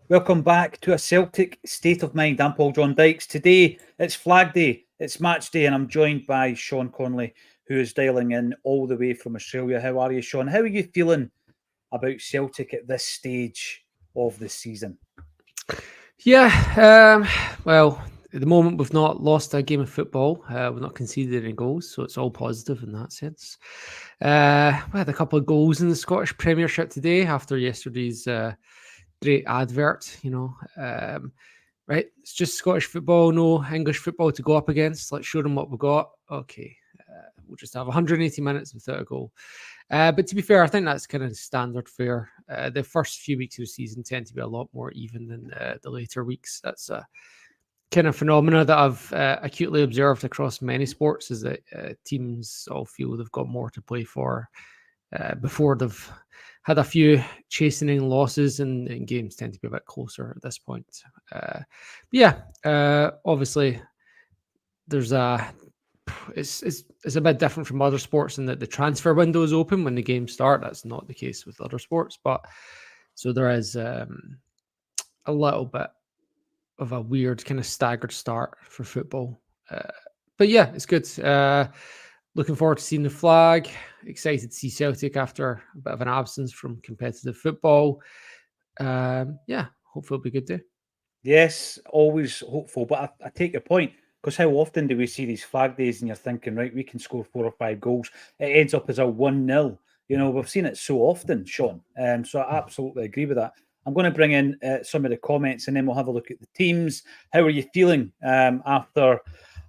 Welcome back to a Celtic State of Mind. I'm Paul John Dykes. Today it's Flag Day, it's Match Day, and I'm joined by Sean Conley, who is dialing in all the way from Australia. How are you, Sean? How are you feeling about Celtic at this stage of the season? Well, at the moment we've not lost a game of football. We've not conceded any goals, so it's all positive in that sense. We had a couple of goals in the Scottish Premiership today after yesterday's great advert. Right? It's just Scottish football, no English football to go up against. Let's show them what we've got. Okay, we'll just have 180 minutes without a goal. But to be fair, I think that's kind of standard fare. The first few weeks of the season tend to be a lot more even than the later weeks. That's a kind of phenomena that I've acutely observed across many sports, is that teams all feel they've got more to play for before they've had a few chastening losses, and games tend to be a bit closer at this point. Obviously, there's it's a bit different from other sports in that the transfer window is open when the games start. That's not the case with other sports, but so there is a little bit of a weird kind of staggered start for football. But yeah, it's good. Looking forward to seeing the flag. Excited to see Celtic after a bit of an absence from competitive football. Hopefully it'll be a good day. Yes, always hopeful, but I take your point. Because how often do we see these flag days and you're thinking, right, we can score 4 or 5 goals. It ends up as a 1-0. We've seen it so often, Sean. So I absolutely agree with that. I'm going to bring in some of the comments and then we'll have a look at the teams. How are you feeling after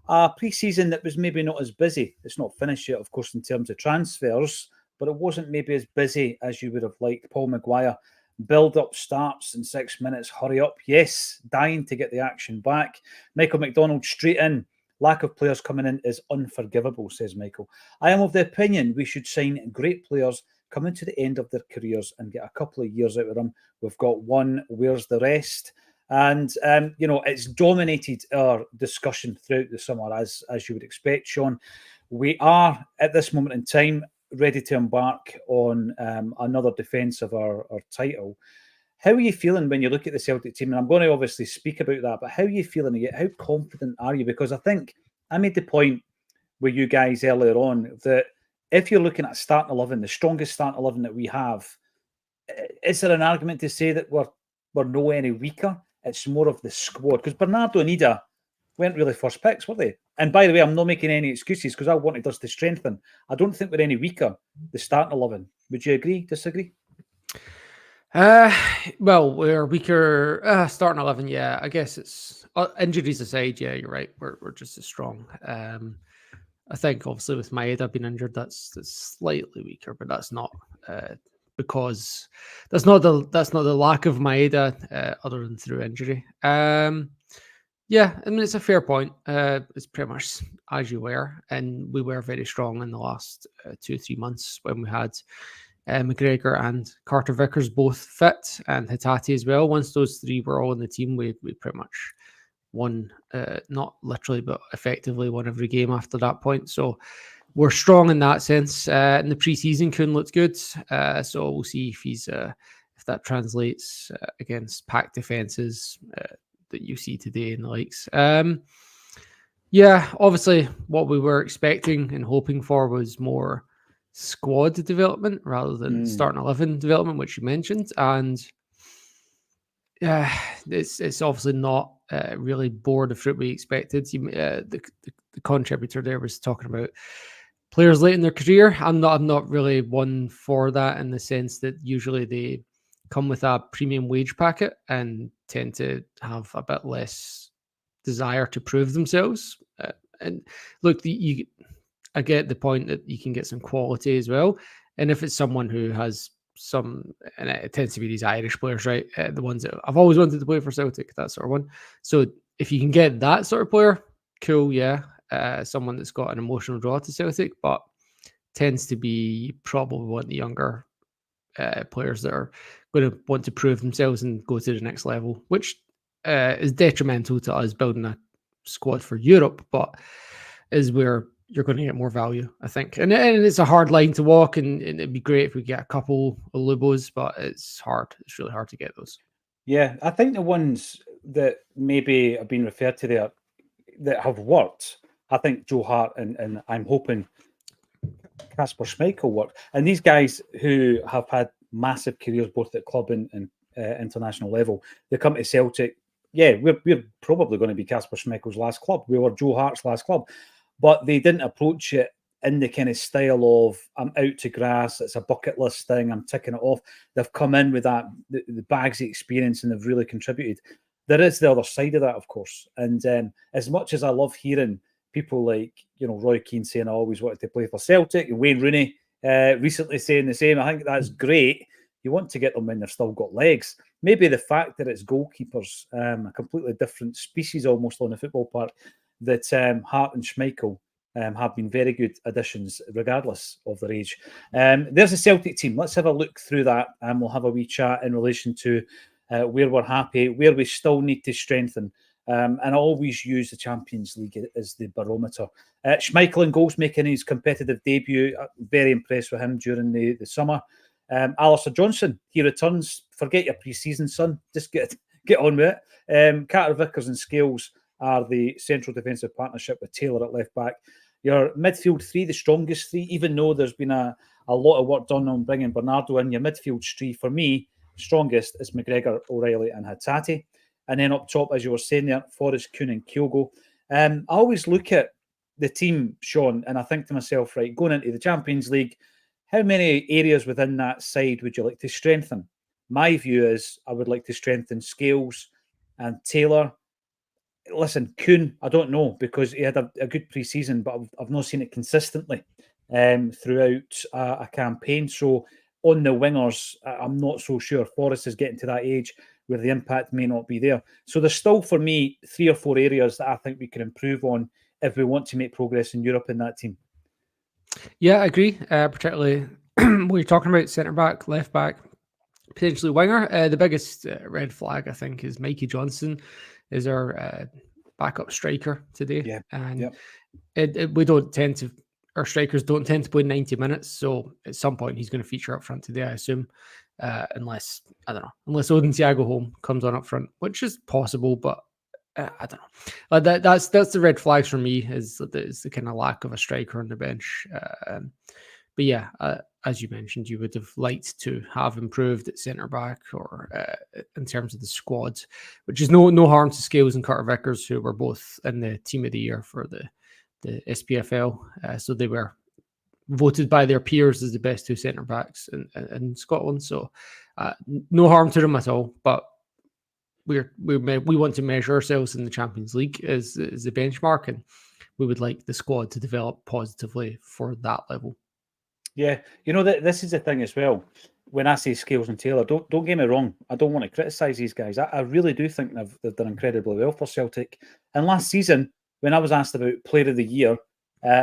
a pre-season that was maybe not as busy? It's not finished yet, of course, in terms of transfers, but it wasn't maybe as busy as you would have liked. Paul Maguire, build-up starts in 6 minutes, hurry up. Yes, dying to get the action back. Michael McDonald, straight in. Lack of players coming in is unforgivable, says Michael. I am of the opinion we should sign great players coming to the end of their careers and get a couple of years out of them. We've got one, where's the rest? And, it's dominated our discussion throughout the summer, as you would expect, Sean. We are, at this moment in time, ready to embark on another defence of our title. How are you feeling when you look at the Celtic team? And I'm going to obviously speak about that, but how are you feeling? How confident are you? Because I think I made the point with you guys earlier on that if you're looking at starting 11, the strongest starting 11 that we have, is there an argument to say that we're no any weaker? It's more of the squad. Because Bernardo and Ida weren't really first picks, were they? And by the way, I'm not making any excuses because I wanted us to strengthen. I don't think we're any weaker, the starting 11. Would you agree, disagree? Well, we're weaker starting 11. Yeah, I guess it's injuries aside. Yeah, you're right. We're just as strong. I think obviously with Maeda being injured, that's slightly weaker, but that's not because that's not the lack of Maeda other than through injury. Yeah, I mean, it's a fair point. It's pretty much as you were, and we were very strong in the last 2 or 3 months when we had McGregor and Carter Vickers both fit, and Hatate as well. Once those three were all in the team, we pretty much won, not literally, but effectively won every game after that point. So we're strong in that sense. In the preseason, Kuhn looked good, so we'll see if that translates against packed defenses that you see today and the likes. Obviously what we were expecting and hoping for was more squad development rather than starting 11 development, which you mentioned. And it's obviously not really bore the fruit we expected. The contributor there was talking about players late in their career. I'm not really one for that, in the sense that usually they come with a premium wage packet and tend to have a bit less desire to prove themselves. And look, I get the point that you can get some quality as well. And if it's someone who has some, and it tends to be these Irish players, right? The ones that I've always wanted to play for Celtic, that sort of one. So if you can get that sort of player, cool, yeah. Someone that's got an emotional draw to Celtic, but tends to be probably one of the younger players that are going to want to prove themselves and go to the next level, which is detrimental to us building a squad for Europe, but is where you're going to get more value, I think. And it's a hard line to walk, and it'd be great if we get a couple of Lubos, but it's hard. It's really hard to get those. Yeah, I think the ones that maybe have been referred to there that have worked, I think Joe Hart and I'm hoping Kasper Schmeichel work. And these guys who have had massive careers both at club and international level, they come to Celtic. Yeah, we're probably going to be Kasper Schmeichel's last club. We were Joe Hart's last club, but they didn't approach it in the kind of style of I'm out to grass. It's a bucket list thing. I'm ticking it off. They've come in with that the bags of experience and they've really contributed. There is the other side of that, of course. And as much as I love hearing people like Roy Keane saying I always wanted to play for Celtic, and Wayne Rooney recently saying the same. I think that's great. You want to get them when they've still got legs. Maybe the fact that it's goalkeepers, a completely different species almost on the football park, that Hart and Schmeichel have been very good additions regardless of their age. There's a Celtic team. Let's have a look through that and we'll have a wee chat in relation to where we're happy, where we still need to strengthen. And always use the Champions League as the barometer. Schmeichel in goals, making his competitive debut. Very impressed with him during the summer. Alistair Johnson, he returns. Forget your pre-season, son. Just get on with it. Carter Vickers and Scales are the central defensive partnership with Taylor at left back. Your midfield three, the strongest three, even though there's been a lot of work done on bringing Bernardo in. Your midfield three, for me, strongest is McGregor, O'Reilly and Hatate. And then up top, as you were saying there, Forrest, Kuhn and Kyogo. I always look at the team, Sean, and I think to myself, right, going into the Champions League, how many areas within that side would you like to strengthen? My view is I would like to strengthen Scales and Taylor. Listen, Kuhn, I don't know, because he had a good pre-season, but I've not seen it consistently throughout a campaign. So on the wingers, I'm not so sure. Forrest is getting to that age where the impact may not be there. So there's still, for me, 3 or 4 areas that I think we can improve on if we want to make progress in Europe in that team. Yeah, I agree. Particularly when you're talking about centre back, left back, potentially winger. The biggest red flag, I think, is Mikey Johnson is our backup striker today. Yeah. And we don't tend to, our strikers don't tend to play 90 minutes. So at some point he's going to feature up front today, I assume. Unless Odin Thiago Holm comes on up front, which is possible, but I don't know. That's the red flags for me is the kind of lack of a striker on the bench. But yeah, as you mentioned, you would have liked to have improved at centre back or in terms of the squad, which is no harm to Scales and Carter Vickers, who were both in the team of the year for the SPFL. So they were voted by their peers as the best 2 centre backs in Scotland. So no harm to them at all. But we want to measure ourselves in the Champions League as the benchmark, and we would like the squad to develop positively for that level. Yeah, this is the thing as well. When I say Scales and Taylor, don't get me wrong. I don't want to criticise these guys. I really do think they've done incredibly well for Celtic. And last season, when I was asked about Player of the Year,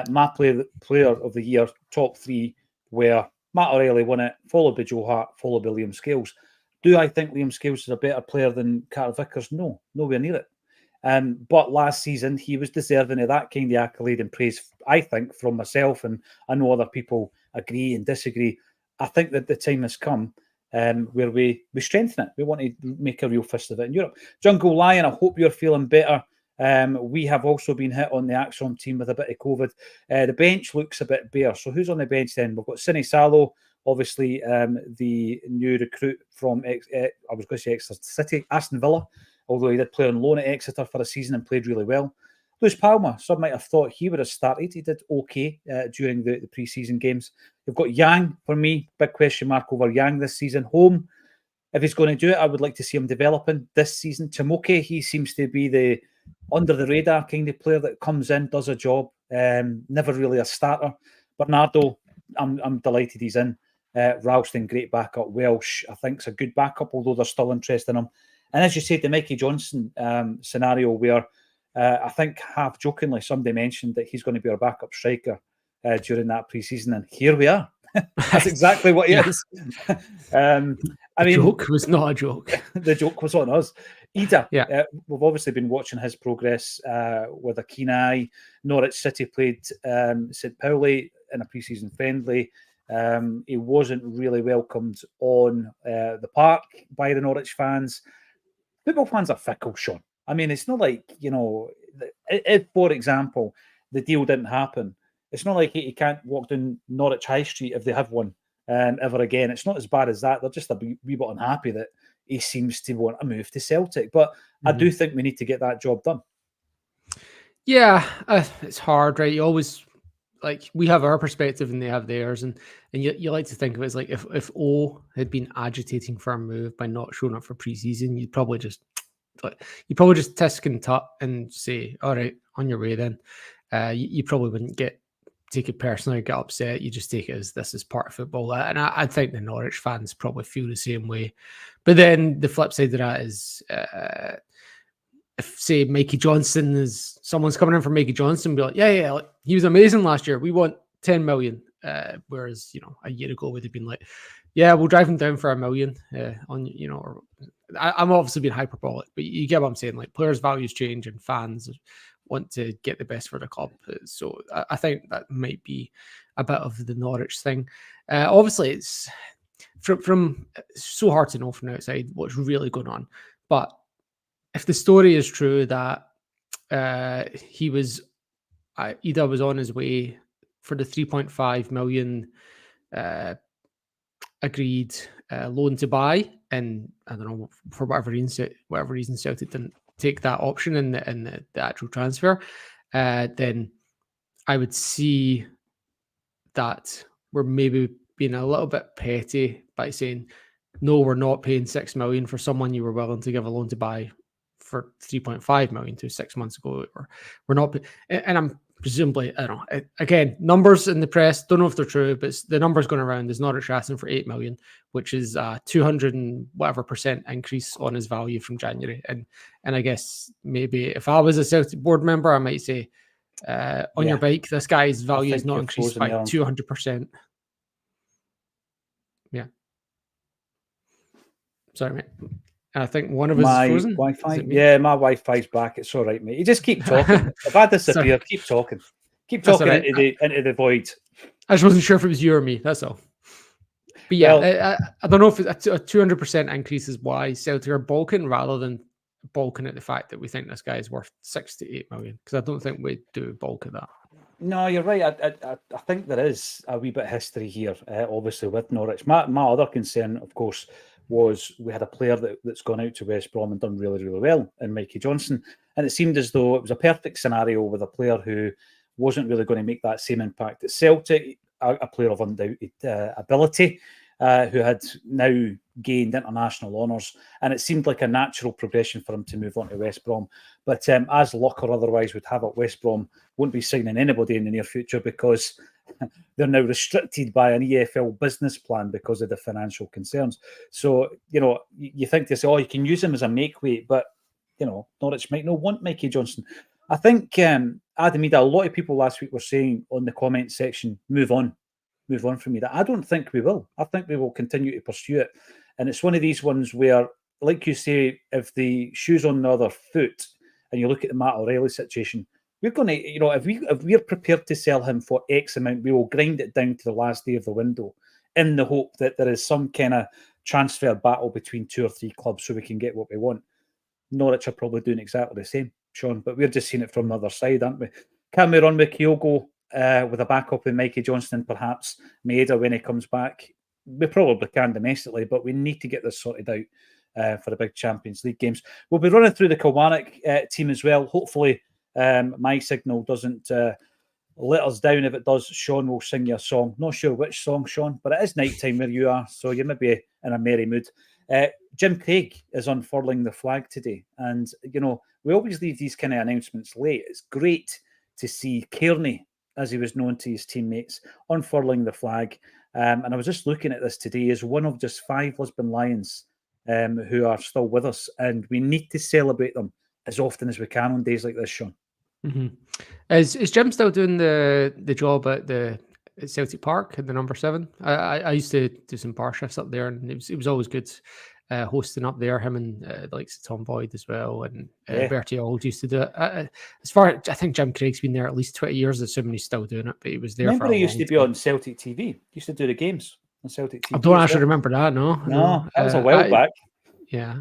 my player of the year top 3 were Matt O'Reilly won it, followed by Joe Hart, followed by Liam Scales. Do I think Liam Scales is a better player than Carter Vickers? No, nowhere near it. But last season, he was deserving of that kind of accolade and praise, I think, from myself, and I know other people agree and disagree. I think that the time has come where we strengthen it. We want to make a real fist of it in Europe. Jungle Lion, I hope you're feeling better. We have also been hit on the Acsom team with a bit of COVID. The bench looks a bit bare. So who's on the bench then? We've got Cine Salo, obviously the new recruit from, I was going to say Exeter City, Aston Villa, although he did play on loan at Exeter for a season and played really well. Lewis Palmer, some might have thought he would have started. He did okay during the pre-season games. You've got Yang, for me, big question mark over Yang this season. Holm, if he's going to do it, I would like to see him developing this season. Timoke, he seems to be the under-the-radar kind of player that comes in, does a job, never really a starter. Bernardo, I'm delighted he's in. Ralston, great backup. Welsh, I think, is a good backup, although there's still interest in him. And as you said, the Mikey Johnson scenario where I think half jokingly somebody mentioned that he's going to be our backup striker during that pre-season, and here we are. That's exactly what he is. The joke was not a joke. The joke was on us. Ida, yeah. We've obviously been watching his progress with a keen eye. Norwich City played St. Pauli in a pre-season friendly. He wasn't really welcomed on the park by the Norwich fans. football fans are fickle, Sean. I mean, it's not like, if, for example, the deal didn't happen, it's not like he can't walk down Norwich High Street if they have one ever again. It's not as bad as that. They're just a wee bit unhappy that he seems to want to move to Celtic. But I do think we need to get that job done. Yeah, it's hard, right? You always, like, we have our perspective and they have theirs, and you like to think of it as like if O had been agitating for a move by not showing up for preseason, you'd probably just tisk and tut and say, all right, on your way then. You probably wouldn't take it personally or get upset. You just take it as this is part of football. And I think the Norwich fans probably feel the same way. But then the flip side of that is, if, say, Mikey Johnson is someone's coming in for Mikey Johnson, be like, yeah, like, he was amazing last year. We want 10 million. Whereas, a year ago would have been like, yeah, we'll drive him down for $1 million or I'm obviously being hyperbolic, but you get what I'm saying. Like, players' values change and fans want to get the best for the club. So I think that might be a bit of the Norwich thing. Obviously, it's from so hard to know from the outside what's really going on. But if the story is true that Ida was on his way for the 3.5 million agreed loan to buy, and I don't know, for whatever reason Celtic didn't take that option in the actual transfer, then I would see that we're maybe being a little bit petty by saying, no, we're not paying 6 million for someone you were willing to give a loan to buy for 3.5 million to 6 months ago. Or we're not, and I'm presumably, I don't know, again, numbers in the press, don't know if they're true, but the numbers going around is Norwich asking for 8 million, which is 200 and whatever % increase on his value from January. And I guess maybe if I was a Celtic board member, I might say, on your bike, this guy's value is not increased by 200%. Yeah. Sorry, mate. I think one of us is frozen. Wi-Fi. Yeah, my Wi-Fi's back. It's all right, mate. You just keep talking. If I disappear, keep talking. Keep talking into the void. I just wasn't sure if it was you or me. That's all. But yeah, I don't know if a 200% increase is why Celtic are balking rather than balking at the fact that we think this guy is worth 6 to 8 million. Because I don't think we do balk at that. No, you're right. I think there is a wee bit of history here, obviously, with Norwich. My other concern, of course, was we had a player that's gone out to West Brom and done really, really well in Mikey Johnson. And it seemed as though it was a perfect scenario with a player who wasn't really going to make that same impact at Celtic, a player of undoubted ability, who had now gained international honours. And it seemed like a natural progression for him to move on to West Brom. But as luck or otherwise would have it, West Brom won't be signing anybody in the near future because they're now restricted by an EFL business plan because of the financial concerns. So, you think to say, you can use him as a make-weight, but, Norwich might not want Mikey Johnson. I think, Adam Ida, a lot of people last week were saying on the comment section, move on from me. That I don't think we will. I think we will continue to pursue it. And it's one of these ones where, like you say, if the shoe's on the other foot and you look at the Matt O'Reilly situation, we're going to, if we're prepared to sell him for X amount, we will grind it down to the last day of the window in the hope that there is some kind of transfer battle between 2 or 3 clubs so we can get what we want. Norwich are probably doing exactly the same, Sean, but we're just seeing it from the other side, aren't we? Can we run with Kyogo with a backup in Mikey Johnson, perhaps Maeda when he comes back? We probably can domestically, but we need to get this sorted out for the big Champions League games. We'll be running through the Kilmarnock team as well. Hopefully, my signal doesn't let us down. If it does, Sean will sing you a song. Not sure which song, Sean, but it is night time where you are, so you may be in a merry mood. Jim Craig is unfurling the flag today. And, we always leave these kind of announcements late. It's great to see Kearney, as he was known to his teammates, unfurling the flag. And I was just looking at this today as one of just 5 Lisbon Lions who are still with us. And we need to celebrate them as often as we can on days like this, Sean. Mm-hmm. Is Jim still doing the job at Celtic Park at the number 7? I used to do some bar shifts up there, and it was always good hosting up there. Him and the likes of Tom Boyd as well, and Bertie Auld used to do it. I think Jim Craig's been there at least 20 years, assuming he's still doing it, but he was there. Remember, he used to be on Celtic TV. He used to do the games on Celtic TV. I don't actually remember that. No, that was a while back. Yeah.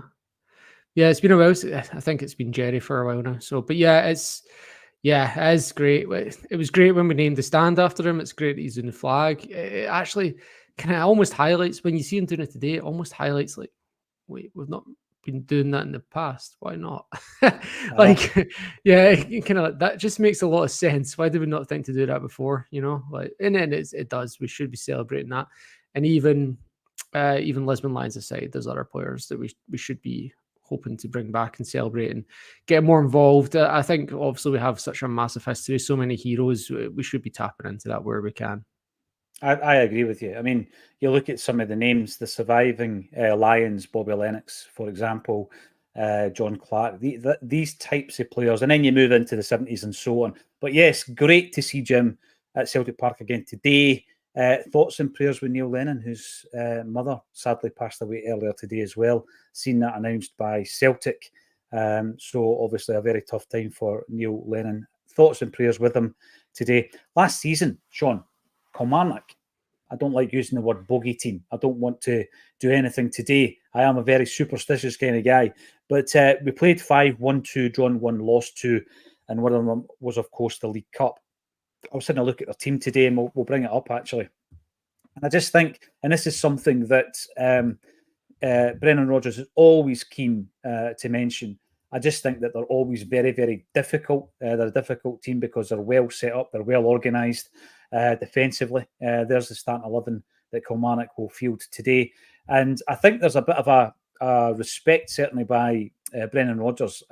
Yeah, it's been a while. I think it's been Jerry for a while now. So, but yeah, it is great. It was great when we named the stand after him. It's great that he's doing the flag. It actually kind of almost highlights when you see him doing it today. It almost highlights like, wait, we've not been doing that in the past. Why not? Like, yeah, kind of that just makes a lot of sense. Why did we not think to do that before? You know, like, and then it does. We should be celebrating that. And even Lisbon Lions aside, there's other players that we should be hoping to bring back and celebrate and get more involved. I think obviously we have such a massive history, so many heroes. We should be tapping into that where we can. I agree with you. I mean, you look at some of the names, the surviving Lions, Bobby Lennox, for example, John Clark, these types of players, and then you move into the 70s and so on. But yes, great to see Jim at Celtic Park again today. Thoughts and prayers with Neil Lennon, whose mother sadly passed away earlier today as well. Seen that announced by Celtic. So obviously a very tough time for Neil Lennon. Thoughts and prayers with him today. Last season, Sean, Kilmarnock. I don't like using the word bogey team. I don't want to do anything today. I am a very superstitious kind of guy. But we played 5-1-2, drawn 1, lost 2, and one of them was, of course, the League Cup. I was having a look at their team today, and we'll bring it up, actually. And I just think, and this is something that Brendan Rodgers is always keen to mention, I just think that they're always very, very difficult. They're a difficult team because they're well set up, they're well organised defensively. There's the starting 11 that Kilmarnock will field today. And I think there's a bit of a respect, certainly, by Brendan Rodgers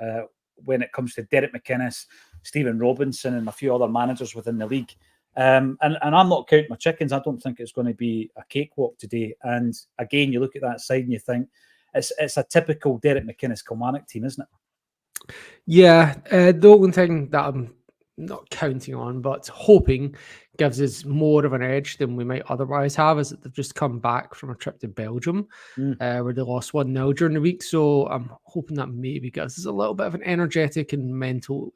when it comes to Derek McInnes, Stephen Robinson, and a few other managers within the league. And I'm not counting my chickens. I don't think it's going to be a cakewalk today. And again, you look at that side and you think it's a typical Derek McInnes Kilmarnock team, isn't it? Yeah, the only thing that I'm not counting on, but hoping gives us more of an edge than we might otherwise have is that they've just come back from a trip to Belgium where they lost 1-0 during the week. So I'm hoping that maybe gives us a little bit of an energetic and mental,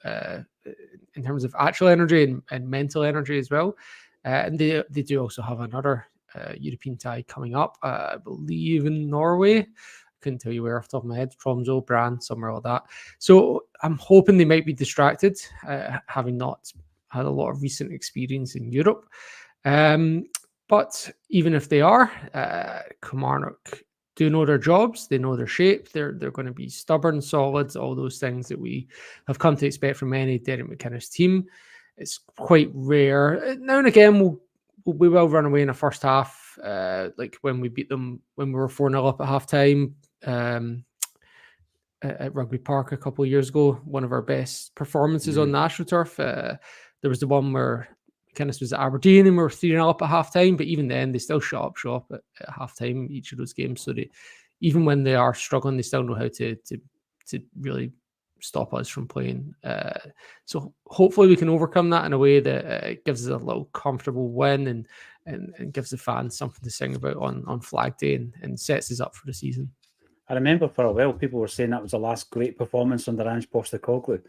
in terms of actual energy and mental energy as well. And they do also have another European tie coming up, I believe in Norway. Couldn't tell you where off the top of my head, Tromsø, Brann, somewhere like that. So I'm hoping they might be distracted, having not had a lot of recent experience in Europe. But even if they are, Kilmarnock do know their jobs, they know their shape, they're going to be stubborn, solid, all those things that we have come to expect from any Derek McInnes team. It's quite rare. Now and again, we will run away in the first half, like when we beat them when we were 4-0 up at halftime. At Rugby Park a couple of years ago, one of our best performances on national turf. There was the one where McInnes was at Aberdeen and we were 3-0 up at halftime, but even then they still shut up shop at halftime each of those games. So even when they are struggling, they still know how to really stop us from playing. So hopefully we can overcome that in a way that gives us a little comfortable win and gives the fans something to sing about on Flag Day and sets us up for the season. I remember for a while people were saying that was the last great performance under Ange Postecoglou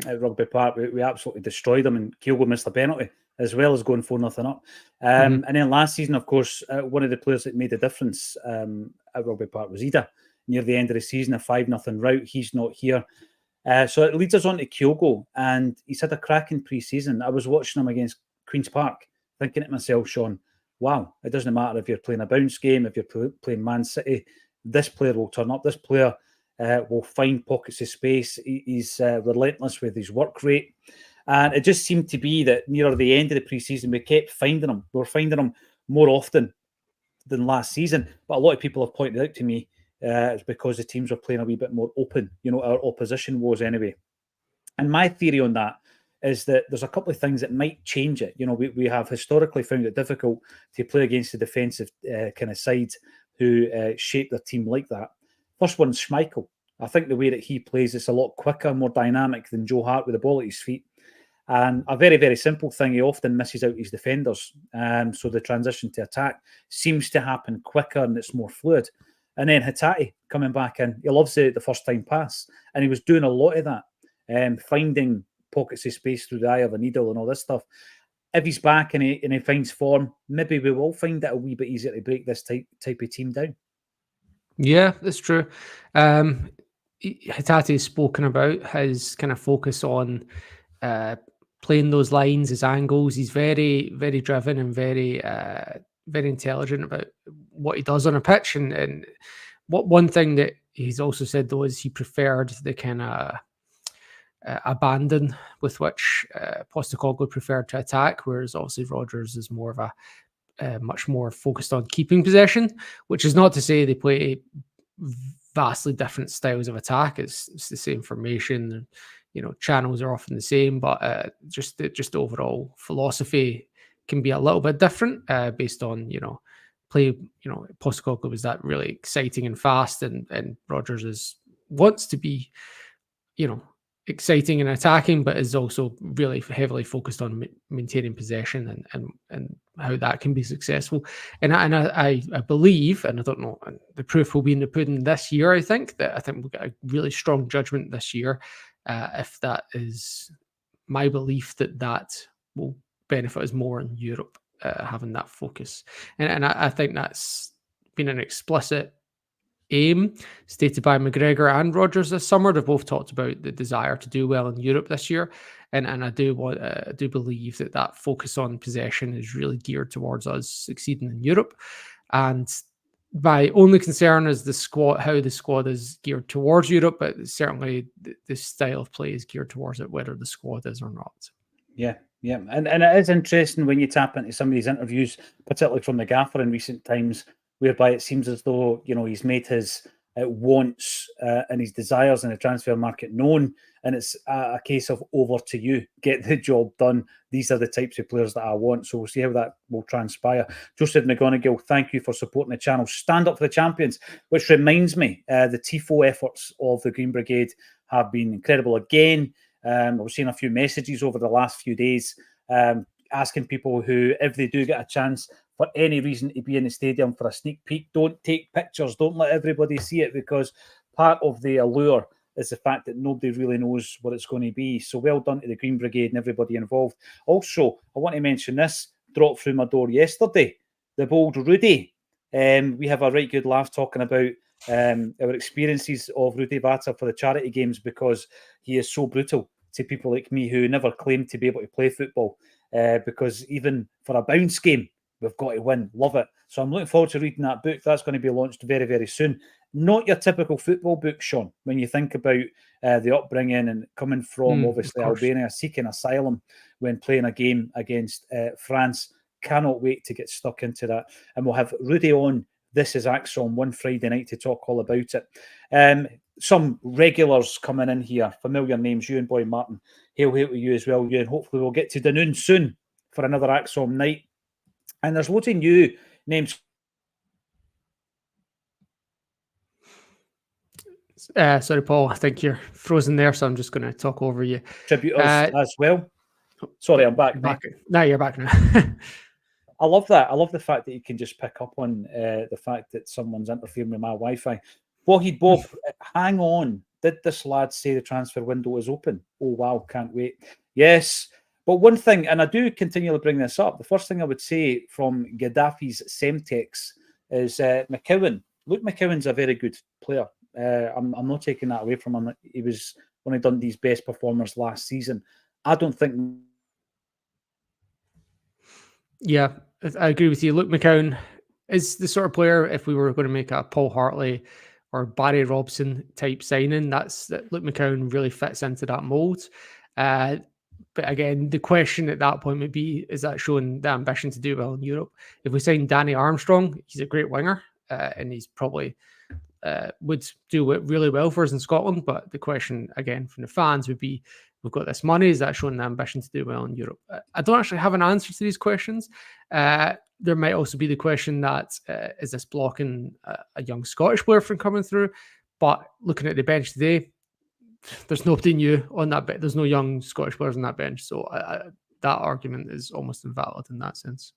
at Rugby Park. We absolutely destroyed them, and Kyogo missed a penalty as well as going 4-0 up. And then last season, of course, one of the players that made a difference at Rugby Park was Ida. Near the end of the season, a 5-0 rout. He's not here. So it leads us on to Kyogo, and he's had a cracking pre-season. I was watching him against Queen's Park, thinking to myself, Sean, wow, it doesn't matter if you're playing a bounce game, if you're playing Man City, this player will turn up. This player will find pockets of space. He's relentless with his work rate. And it just seemed to be that near the end of the pre-season, we kept finding him. We were finding him more often than last season. But a lot of people have pointed out to me it's because the teams were playing a wee bit more open. Our opposition was anyway. And my theory on that is that there's a couple of things that might change it. We have historically found it difficult to play against the defensive kind of sides who shape their team like that. First one's Schmeichel. I think the way that he plays is a lot quicker, more dynamic than Joe Hart with the ball at his feet. And a very, very simple thing, he often misses out his defenders. So the transition to attack seems to happen quicker and it's more fluid. And then Hatate coming back in, he loves the first time pass. And he was doing a lot of that, finding pockets of space through the eye of a needle and all this stuff. If he's back and he finds form, maybe we will find it a wee bit easier to break this type of team down. Yeah, that's true. Hatate has spoken about his kind of focus on playing those lines, his angles. He's very, very driven and very, very intelligent about what he does on a pitch. And what one thing that he's also said though is he preferred the kind of abandon with which Postecoglou preferred to attack, whereas obviously Rodgers is more of a much more focused on keeping possession, which is not to say they play vastly different styles of attack. It's the same formation, channels are often the same, but just the overall philosophy can be a little bit different based on play. Postecoglou was that really exciting and fast, and Rodgers wants to be exciting and attacking, but is also really heavily focused on maintaining possession and how that can be successful. And I believe, and I don't know, the proof will be in the pudding this year. I think we'll get a really strong judgment this year. If that is my belief, that will benefit us more in Europe, having that focus. And I think that's been an explicit aim stated by McGregor and Rodgers this summer. They've both talked about the desire to do well in Europe this year, and I do believe that focus on possession is really geared towards us succeeding in Europe. And my only concern is how the squad is geared towards Europe, but certainly the style of play is geared towards it, whether the squad is or not. Yeah. And it is interesting when you tap into some of these interviews, particularly from the gaffer in recent times, whereby it seems as though, he's made his wants and his desires in the transfer market known, and it's a case of over to you, get the job done. These are the types of players that I want. So we'll see how that will transpire. Joseph McGonigal, thank you for supporting the channel. Stand up for the champions, which reminds me, the TIFO efforts of the Green Brigade have been incredible again. I've seen a few messages over the last few days asking people who, if they do get a chance for any reason to be in the stadium for a sneak peek, don't take pictures, don't let everybody see it, because part of the allure is the fact that nobody really knows what it's going to be. So well done to the Green Brigade and everybody involved. Also, I want to mention this, dropped through my door yesterday, the bold Rudy. We have a right good laugh talking about our experiences of Rudy Vata for the charity games, because he is so brutal to people like me who never claimed to be able to play football, because even for a bounce game, we've got to win. Love it. So I'm looking forward to reading that book. That's going to be launched very, very soon. Not your typical football book, Sean, when you think about the upbringing and coming from, obviously, Albania, seeking asylum when playing a game against France. Cannot wait to get stuck into that. And we'll have Rudy on This Is Acsom one Friday night to talk all about it. Some regulars coming in here, familiar names, Ewan Boy Martin. Hail to you as well, Ewan. Hopefully we'll get to Dunoon soon for another Acsom night. And there's loads of new names. Sorry, Paul, I think you're frozen there, so I'm just going to talk over you. Tributers as well. Sorry, I'm back. No, you're back now. I love that. I love the fact that you can just pick up on the fact that someone's interfering with my Wi-Fi. Wahid Bob, hang on. Did this lad say the transfer window is open? Oh, wow, can't wait. Yes. But one thing, and I do continually bring this up, the first thing I would say from Gaddafi's Semtex is McCowan. Luke McCowan's a very good player. I'm not taking that away from him. He was one of Dundee's best performers last season. I don't think... Yeah, I agree with you. Luke McCowan is the sort of player, if we were going to make a Paul Hartley or Barry Robson type signing, Luke McCowan really fits into that mould. But again, the question at that point would be, is that showing the ambition to do well in Europe? If we sign Danny Armstrong, he's a great winger, and he's probably would do it really well for us in Scotland. But the question, again, from the fans would be, we've got this money, is that showing the ambition to do well in Europe? I don't actually have an answer to these questions. There might also be the question that, is this blocking a young Scottish player from coming through? But looking at the bench today, there's nobody new on that bench. There's no young Scottish players on that bench. So that argument is almost invalid in that sense.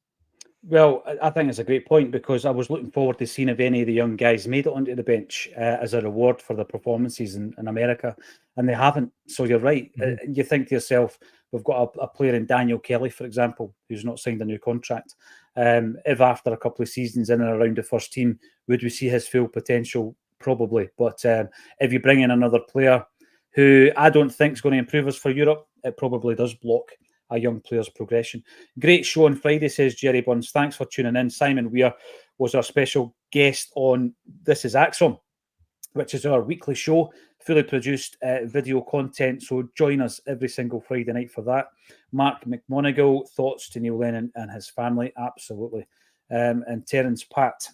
Well, I think it's a great point, because I was looking forward to seeing if any of the young guys made it onto the bench as a reward for their performances in America, and they haven't. So you're right. Mm-hmm. You think to yourself, we've got a player in Daniel Kelly, for example, who's not signed a new contract. If after a couple of seasons in and around the first team, would we see his full potential probably. But if you bring in another player who I don't think is going to improve us for Europe, it probably does block a young player's progression. Great show on Friday, says Jerry Burns. Thanks for tuning in. Simon Weir was our special guest on This Is Acsom, which is our weekly show, fully produced video content. So join us every single Friday night for that. Mark McMonigal, thoughts to Neil Lennon and his family, absolutely. And Terence Pat,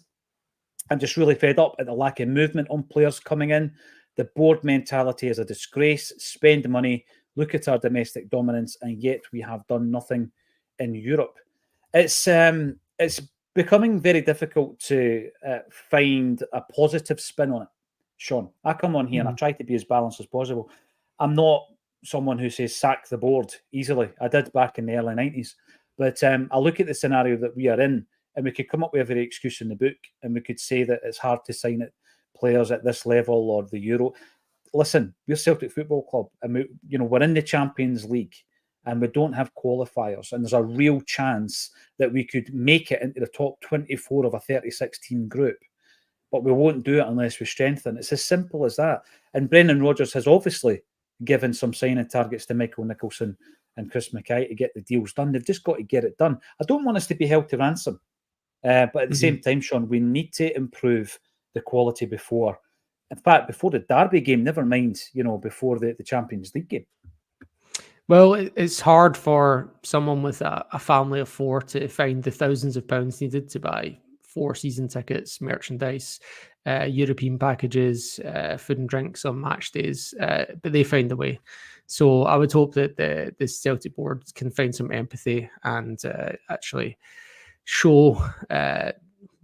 I'm just really fed up at the lack of movement on players coming in. The board mentality is a disgrace. Spend money, look at our domestic dominance, and yet we have done nothing in Europe. It's becoming very difficult to find a positive spin on it, Sean. I come on here and I try to be as balanced as possible. I'm not someone who says sack the board easily. I did back in the early 90s. But I look at the scenario that we are in, and we could come up with every excuse in the book, and we could say that it's hard to sign it players at this level or the Euro. Listen, we're Celtic Football Club, and we're in the Champions League, and we don't have qualifiers, and there's a real chance that we could make it into the top 24 of a 36-team group, but we won't do it unless we strengthen. It's as simple as that. And Brendan Rodgers has obviously given some signing targets to Michael Nicholson and Chris Mackay to get the deals done. They've just got to get it done. I don't want us to be held to ransom, but at the same time, Sean, we need to improve the quality before. In fact, before the Derby game, never mind, before the Champions League game. Well, it's hard for someone with a family of four to find the thousands of pounds needed to buy 4 season tickets, merchandise, European packages, food and drinks on match days, but they find a way. So I would hope that the Celtic board can find some empathy and actually show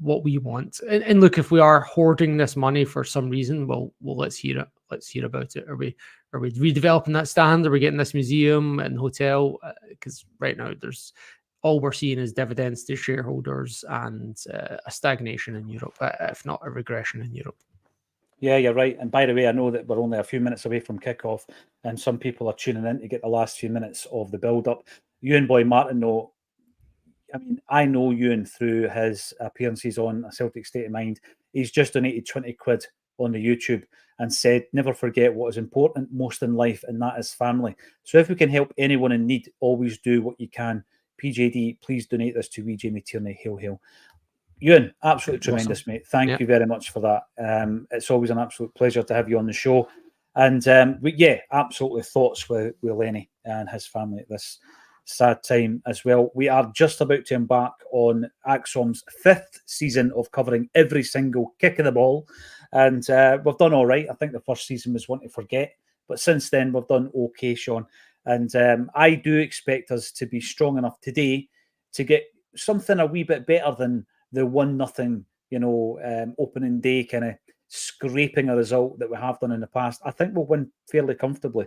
what we want. And look, if we are hoarding this money for some reason, well, let's hear it. Let's hear about it. Are we redeveloping that stand? Are we getting this museum and hotel? Because right now all we're seeing is dividends to shareholders and a stagnation in Europe, if not a regression in Europe. Yeah, you're right. And by the way, I know that we're only a few minutes away from kickoff, and some people are tuning in to get the last few minutes of the build-up. Ewan Boy Martin, though, I know Ewan through his appearances on A Celtic State of Mind. He's just donated 20 quid on the YouTube and said, never forget what is important most in life, and that is family. So if we can help anyone in need, always do what you can. PJD, please donate this to wee Jamie Tierney. Hail, hail. Ewan, absolutely tremendous, awesome, mate. Thank you very much for that. It's always an absolute pleasure to have you on the show. And absolutely thoughts with Lenny and his family at this sad time as well. We are just about to embark on Acsom's 5th season of covering every single kick of the ball. And we've done all right. I think the first season was one to forget. But since then, we've done okay, Sean. And I do expect us to be strong enough today to get something a wee bit better than the 1-0, opening day kind of scraping a result that we have done in the past. I think we'll win fairly comfortably.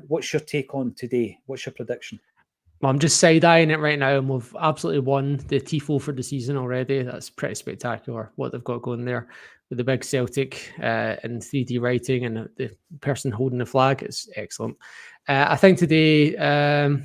What's your take on today? What's your prediction? Well, I'm just side-eyeing it right now, and we've absolutely won the TIFO for the season already. That's pretty spectacular what they've got going there with the big Celtic and 3D writing and the person holding the flag. It's excellent. I think today, I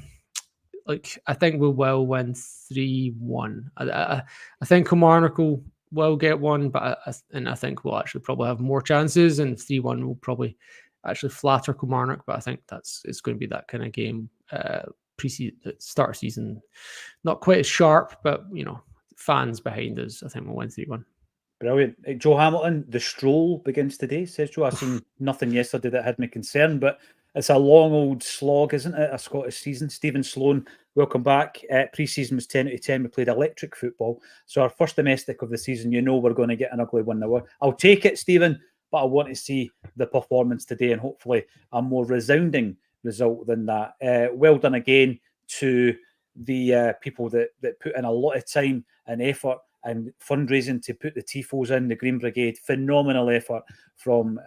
think we will win 3-1. I think Kilmarnock will get one, but I think we'll actually probably have more chances, and 3-1 will probably actually flatter Kilmarnock. But I think it's going to be that kind of game. Start season, not quite as sharp, but fans behind us. I think we'll win 3-1. Brilliant. Joe Hamilton, the stroll begins today, says Joe. I seen nothing yesterday that had me concerned, but it's a long old slog, isn't it? A Scottish season. Stephen Sloan, welcome back. Pre-season was 10 out of 10. We played electric football. So our first domestic of the season, we're going to get an ugly one now. I'll take it, Stephen, but I want to see the performance today and hopefully a more resounding result than that. Well done again to the people that put in a lot of time and effort and fundraising to put the TIFOs in, the Green Brigade. Phenomenal effort from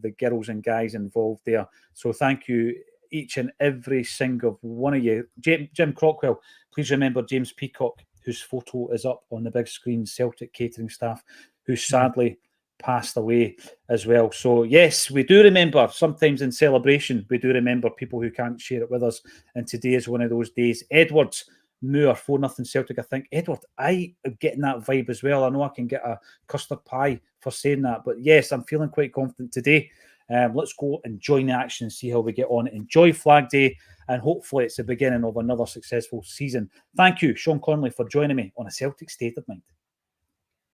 the girls and guys involved there. So thank you, each and every single one of you. Jim Crockwell, please remember James Peacock, whose photo is up on the big screen, Celtic catering staff, who sadly passed away as well. So yes, we do remember, sometimes in celebration, we do remember people who can't share it with us. And today is one of those days. Edwards, Moore, 4-0 Celtic, I think. Edward, I am getting that vibe as well. I know I can get a custard pie for saying that. But yes, I'm feeling quite confident today. Let's go and join the action and see how we get on. Enjoy Flag Day, and hopefully it's the beginning of another successful season. Thank you, Sean Connolly, for joining me on A Celtic State of Mind.